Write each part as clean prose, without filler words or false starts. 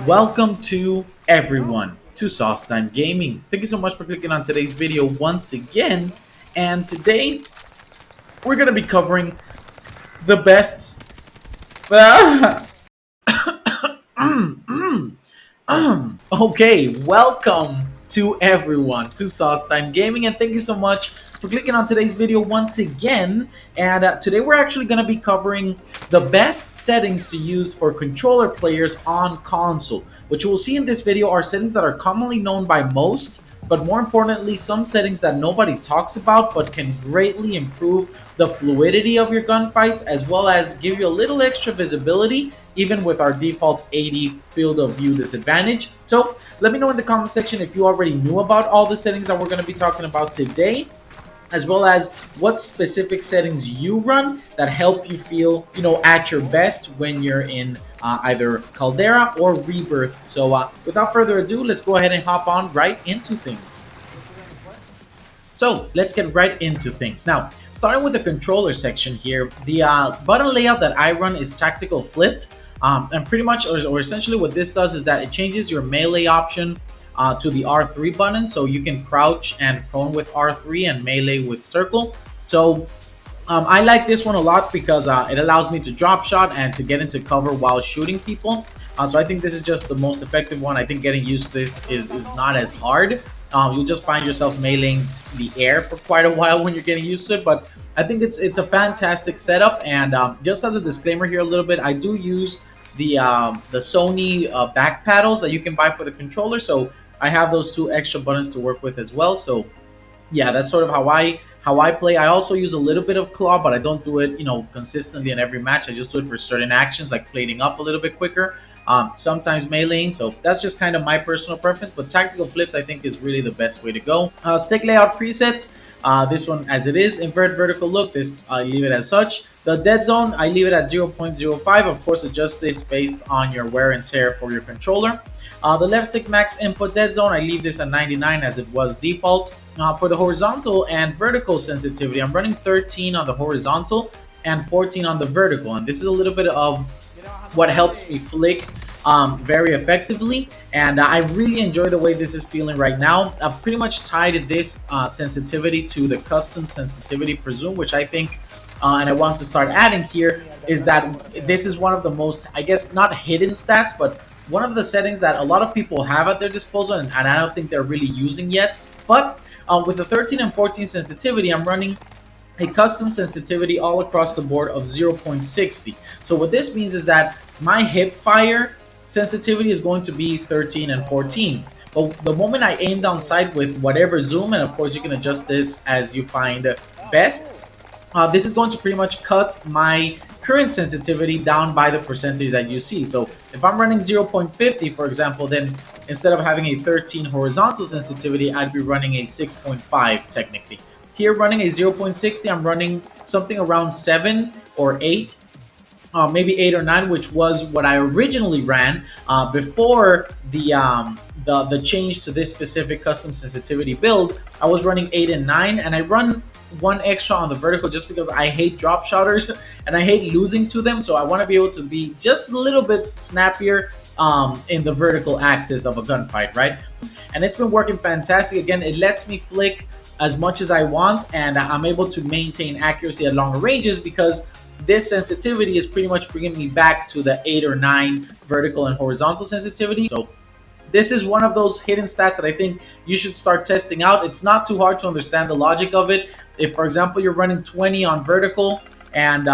Welcome to everyone to Sauce Time Gaming. Thank you so much for clicking on today's video once again. And today we're gonna be covering the best. Okay, welcome to everyone to Sauce Time Gaming, and thank you so much for clicking on today's video once again. And today we're actually going to be covering the best settings to use for controller players on console. What you will see in this video are settings that are commonly known by most, but more importantly, some settings that nobody talks about but can greatly improve the fluidity of your gunfights, as well as give you a little extra visibility even with our default 80 field of view disadvantage. So let me know in the comment section if you already knew about all the settings that we're going to be talking about today, as well as what specific settings you run that help you feel, at your best when you're in either Caldera or Rebirth. So without further ado, let's go ahead and hop on right into things. So let's get right into things. Now, starting with the controller section here, the button layout that I run is tactical flipped. And pretty much, or essentially what this does is that it changes your melee option to the R3 button. So you can crouch and prone with R3 and melee with circle. So I like this one a lot because it allows me to drop shot and to get into cover while shooting people. So I think this is just the most effective one. I think getting used to this is not as hard. You'll just find yourself meleeing the air for quite a while when you're getting used to it. But I think it's a fantastic setup. And just as a disclaimer here a little bit, I do use the Sony back paddles that you can buy for the controller. So I have those two extra buttons to work with as well. So yeah, that's sort of how I play. I also use a little bit of claw, but I don't do it, consistently in every match. I just do it for certain actions like plating up a little bit quicker. Sometimes meleeing, so that's just kind of my personal preference. But tactical flipped, I think, is really the best way to go. Stick layout preset. This one as it is. Invert vertical look. This I leave it as such. The dead zone, I leave it at 0.05. Of course, adjust this based on your wear and tear for your controller. The left stick max input dead zone, I leave this at 99 as it was default. For the horizontal and vertical sensitivity, I'm running 13 on the horizontal and 14 on the vertical. And this is a little bit of what helps me flick very effectively. And I really enjoy the way this is feeling right now. I've pretty much tied this sensitivity to the custom sensitivity presume, which I think, and I want to start adding here, is that this is one of the most, I guess, not hidden stats, but one of the settings that a lot of people have at their disposal, and I don't think they're really using yet. But with the 13 and 14 sensitivity, I'm running a custom sensitivity all across the board of 0.60. So what this means is that my hip fire sensitivity is going to be 13 and 14. But the moment I aim down sight with whatever zoom, and of course you can adjust this as you find best, this is going to pretty much cut my current sensitivity down by the percentage that you see. So if I'm running 0.50, for example, then instead of having a 13 horizontal sensitivity, I'd be running a 6.5 technically. Here running a 0.60, I'm running something around 7 or 8, maybe 8 or 9, which was what I originally ran before the change to this specific custom sensitivity build. I was running 8 and 9, and I run one extra on the vertical just because I hate drop shotters and I hate losing to them. So I want to be able to be just a little bit snappier in the vertical axis of a gunfight, right? And it's been working fantastic. Again, it lets me flick as much as I want, and I'm able to maintain accuracy at longer ranges because this sensitivity is pretty much bringing me back to the 8 or 9 vertical and horizontal sensitivity. So this is one of those hidden stats that I think you should start testing out. It's not too hard to understand the logic of it. If, for example, you're running 20 on vertical and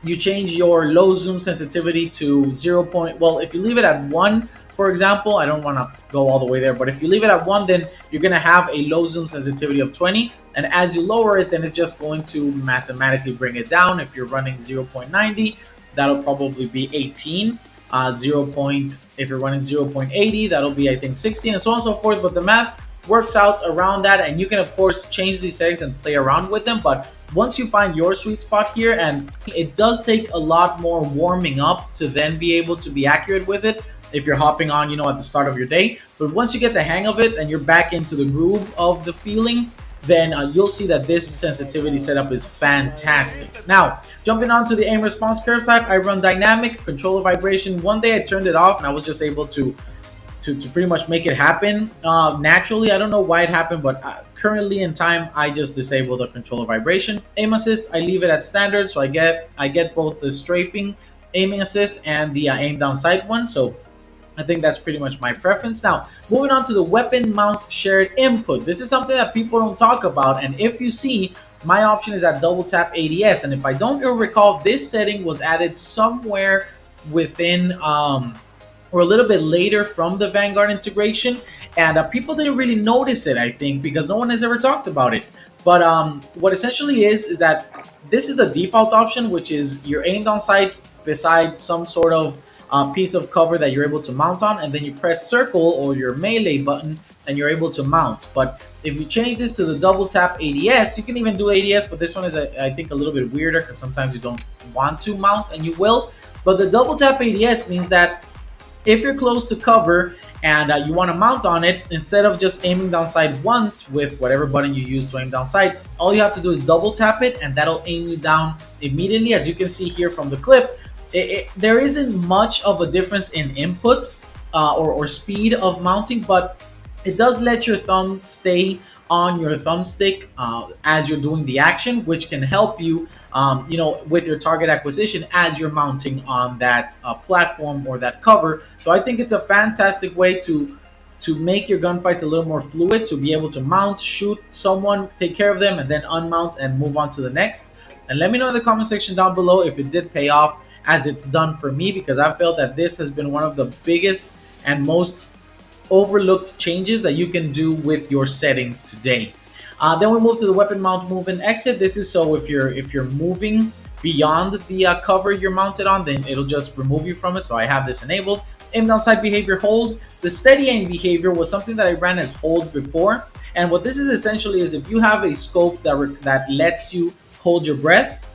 you change your low zoom sensitivity to 0. Well, if you leave it at 1, for example, I don't want to go all the way there, but if you leave it at 1, then you're going to have a low zoom sensitivity of 20. And as you lower it, then it's just going to mathematically bring it down. If you're running 0.90, that'll probably be 18. If you're running 0.80, that'll be, I think, 16, and so on and so forth. But the math works out around that, and you can of course change these settings and play around with them. But once you find your sweet spot here, and it does take a lot more warming up to then be able to be accurate with it if you're hopping on, at the start of your day. But once you get the hang of it and you're back into the groove of the feeling, then you'll see that this sensitivity setup is fantastic. Now, jumping on to the aim response curve type, I run dynamic controller vibration. One day I turned it off and I was just able to pretty much make it happen naturally. I don't know why it happened, but currently in time, I just disable the controller vibration. Aim assist, I leave it at standard, so I get both the strafing aiming assist and the aim down sight one. So I think that's pretty much my preference. Now, moving on to the weapon mount shared input. This is something that people don't talk about, and if you see, my option is at double tap ADS, and if I don't recall, this setting was added somewhere within or a little bit later from the Vanguard integration, and people didn't really notice it, I think, because no one has ever talked about it. But what essentially is that this is the default option, which is you're aimed on sight beside some sort of piece of cover that you're able to mount on, and then you press circle or your melee button and you're able to mount. But if you change this to the double tap ADS, you can even do ADS, but this one is I think a little bit weirder because sometimes you don't want to mount and you will. But the double tap ADS means that if you're close to cover and you want to mount on it, instead of just aiming down sight once with whatever button you use to aim down sight, all you have to do is double tap it and that'll aim you down immediately. As you can see here from the clip, there isn't much of a difference in input or speed of mounting, but it does let your thumb stay on your thumbstick as you're doing the action, which can help you with your target acquisition as you're mounting on that platform or that cover. So I think it's a fantastic way to make your gunfights a little more fluid, to be able to mount, shoot someone, take care of them, and then unmount and move on to the next. And let me know in the comment section down below if it did pay off as it's done for me, because I felt that this has been one of the biggest and most overlooked changes that you can do with your settings today. Then we move to the weapon mount move and exit. This is so if you're moving beyond the cover you're mounted on, then it'll just remove you from it. So I have this enabled. Aim down sight behavior hold. The steady aim behavior was something that I ran as hold before, and what this is essentially is if you have a scope that lets you hold your breath,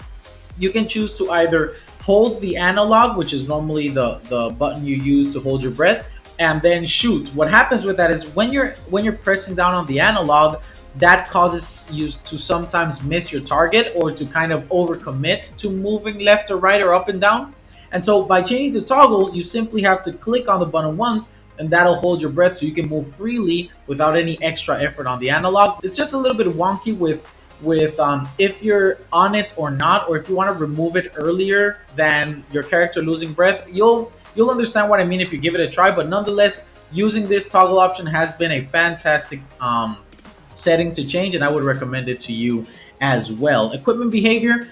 you can choose to either hold the analog, which is normally the button you use to hold your breath, and then shoot. What happens with that is when you're pressing down on the analog, that causes you to sometimes miss your target or to kind of overcommit to moving left or right or up and down. And so by changing to toggle, you simply have to click on the button once and that'll hold your breath so you can move freely without any extra effort on the analog. It's just a little bit wonky with if you're on it or not, or if you want to remove it earlier than your character losing breath. You'll understand what I mean if you give it a try, but nonetheless, using this toggle option has been a fantastic setting to change, and I would recommend it to you as well. Equipment behavior,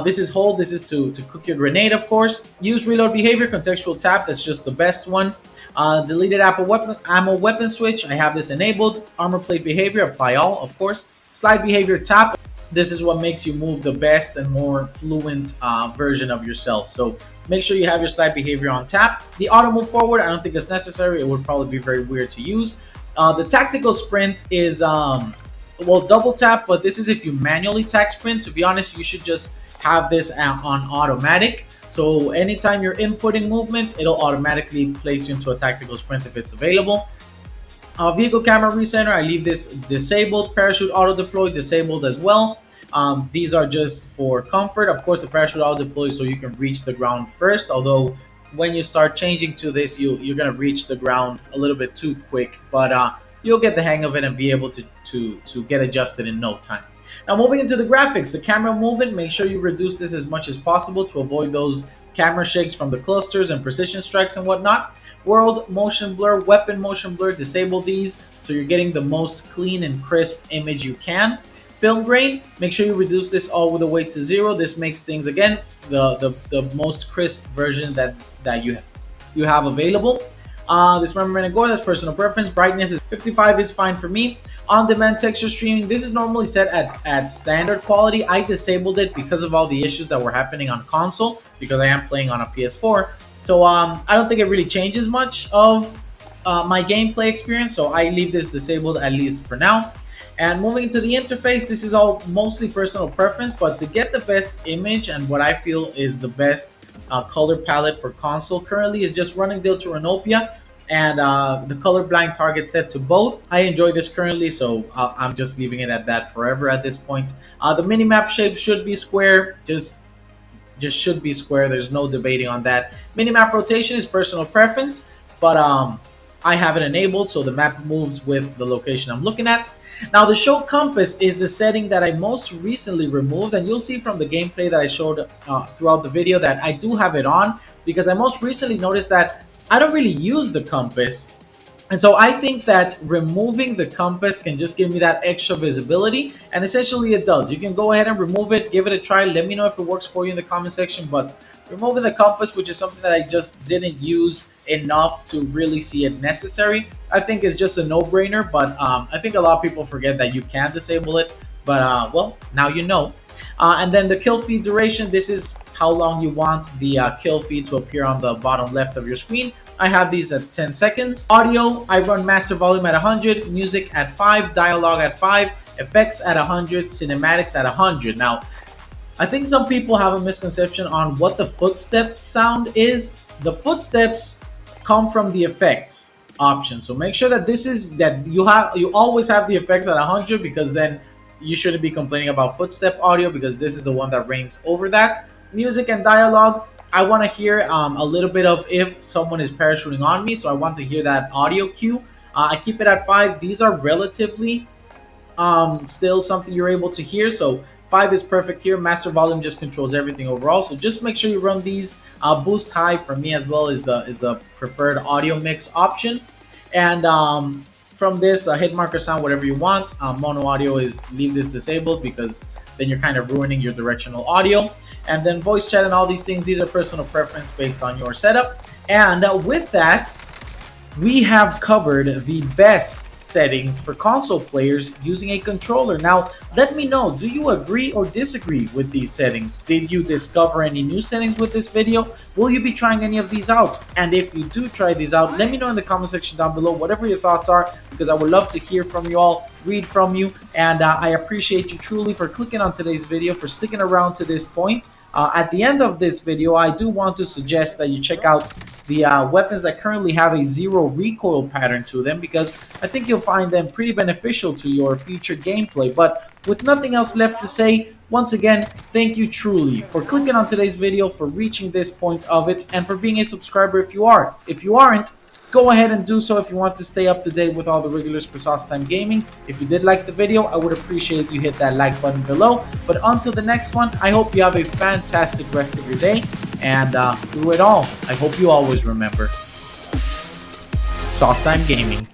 this is hold. This is to cook your grenade, of course. Use reload behavior, contextual tap, that's just the best one. Deleted ammo weapon switch, I have this enabled. Armor plate behavior, apply all, of course. Slide behavior tap, this is what makes you move the best and more fluent version of yourself. So make sure you have your slide behavior on tap. The auto move forward, I don't think it's necessary. It would probably be very weird to use. The tactical sprint is double tap, but this is if you manually tac sprint. To be honest, you should just have this on automatic. So anytime you're inputting movement, it'll automatically place you into a tactical sprint if it's available. Vehicle camera recenter, I leave this disabled. Parachute auto deploy disabled as well. These are just for comfort. Of course, the parachute auto deploy so you can reach the ground first, although when you start changing to this, you're gonna reach the ground a little bit too quick, but you'll get the hang of it and be able to get adjusted in no time. Now moving into the graphics, the camera movement, make sure you reduce this as much as possible to avoid those camera shakes from the clusters and precision strikes and whatnot. World motion blur, weapon motion blur, disable these so you're getting the most clean and crisp image you can. Film grain, make sure you reduce this all the way to 0. This makes things, again, the most crisp version that you have available. Dismemberment and gore, that's personal preference. Brightness is 55 is fine for me. On-demand texture streaming, this is normally set at standard quality. I disabled it because of all the issues that were happening on console, because I am playing on a PS4. So I don't think it really changes much of my gameplay experience, so I leave this disabled at least for now. And moving into the interface, this is all mostly personal preference, but to get the best image and what I feel is the best color palette for console currently is just running Delta Renopia and the colorblind target set to both. I enjoy this currently, so I'm just leaving it at that forever at this point. The minimap shape should be square, just should be square. There's no debating on that. Minimap rotation is personal preference, but I have it enabled so the map moves with the location I'm looking at. Now the show compass is a setting that I most recently removed, and you'll see from the gameplay that I showed throughout the video that I do have it on because I most recently noticed that I don't really use the compass. And so I think that removing the compass can just give me that extra visibility, and essentially it does. You can go ahead and remove it, give it a try, let me know if it works for you in the comment section. But removing the compass, which is something that I just didn't use enough to really see it necessary, I think is just a no-brainer. But I think a lot of people forget that you can disable it. But well, now you know. And then the kill feed duration, this is how long you want the kill feed to appear on the bottom left of your screen. I have these at 10 seconds. Audio, I run master volume at 100, music at 5, dialogue at 5, effects at 100, cinematics at 100. Now, I think some people have a misconception on what the footsteps sound is. The footsteps come from the effects option. So make sure that you always have the effects at 100, because then you shouldn't be complaining about footstep audio, because this is the one that reigns over that. Music and dialogue, I want to hear a little bit of if someone is parachuting on me, so I want to hear that audio cue. I keep it at 5. These are relatively still something you're able to hear, so 5 is perfect here. Master volume just controls everything overall, so just make sure you run these. Boost high for me as well is the preferred audio mix option. And from this, hit marker sound, whatever you want. Mono audio is leave this disabled, because then you're kind of ruining your directional audio. And then voice chat and all these things, these are personal preference based on your setup. And with that, we have covered the best settings for console players using a controller. Now, let me know, do you agree or disagree with these settings? Did you discover any new settings with this video? Will you be trying any of these out? And if you do try these out, let me know in the comment section down below, whatever your thoughts are, because I would love to hear from you all, read from you, and I appreciate you truly for clicking on today's video, for sticking around to this point. At the end of this video, I do want to suggest that you check out the weapons that currently have a 0 recoil pattern to them, because I think you'll find them pretty beneficial to your future gameplay. But with nothing else left to say, once again, thank you truly for clicking on today's video, for reaching this point of it, and for being a subscriber if you are. If you aren't, go ahead and do so if you want to stay up to date with all the regulars for Sauce Time Gaming. If you did like the video, I would appreciate you hit that like button below. But until the next one, I hope you have a fantastic rest of your day. And through it all, I hope you always remember Sauce Time Gaming.